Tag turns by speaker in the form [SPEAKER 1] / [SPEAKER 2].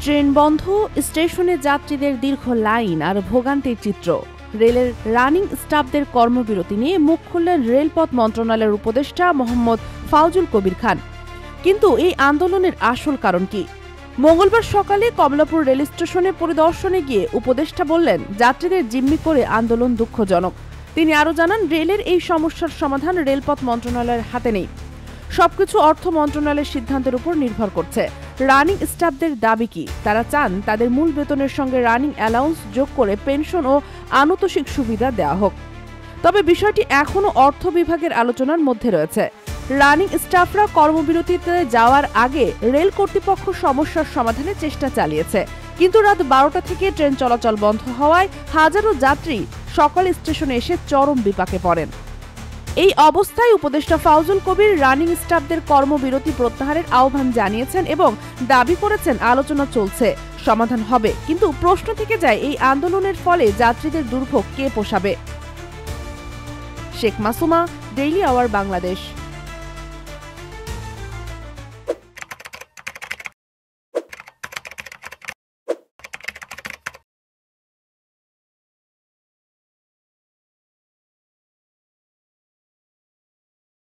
[SPEAKER 1] Train বন্ধ, স্টেশনে যাত্রীদের দীর্ঘ লাইন আর ভোগান্তির চিত্র। রেলের রানিং স্টাফদের কর্মবিরতি নিয়ে মুখ খুললেন রেলপথ মন্ত্রণালয়ের উপদেষ্টা মোহাম্মদ ফাউজুল কবির খান। কিন্তু এই আন্দোলনের আসল কারণ কি? মঙ্গলবার সকালে কমলাপুর রেল স্টেশনে পরিদর্শনে গিয়ে উপদেষ্টা বললেন, যাত্রীদের জিম্মি করে আন্দোলন দুঃখজনক। তিনি আরও জানান, রেলের এই সমস্যার সমাধান রেলপথ মন্ত্রণালয়ের হাতে নেই, সবকিছু অর্থ মন্ত্রণালয়ের সিদ্ধান্তের উপর নির্ভর করছে। রানিং স্টাফদের দাবি কি? তারা চান তাদের মূল বেতনের সঙ্গে রানিং অ্যালাউন্স যোগ করে পেনশন ও আনুতোষিক সুবিধা দেওয়া হোক। তবে বিষয়টি এখনও অর্থ বিভাগের আলোচনার মধ্যে রয়েছে। রানিং স্টাফরা কর্মবিরতিতে যাওয়ার আগে রেল কর্তৃপক্ষ সমস্যার সমাধানের চেষ্টা চালিয়েছে, কিন্তু রাত 12টা থেকে ট্রেন চলাচল বন্ধ হওয়ায় হাজারো যাত্রী সকালে স্টেশনে এসে চরম বিপাকে পড়েন। এই অবস্থায় উপদেষ্টা ফাউজুল কবির রানিং স্টাফদের কর্মবিরতি প্রত্যাহারের আহ্বান জানিয়েছেন এবং দাবি করেছেন আলোচনা চলছে, সমাধান হবে। কিন্তু প্রশ্ন থেকে যায়, এই আন্দোলনের ফলে যাত্রীদের দুর্ভোগ কে পোষাবে? Sheikh Masuma, daily hour, Bangladesh.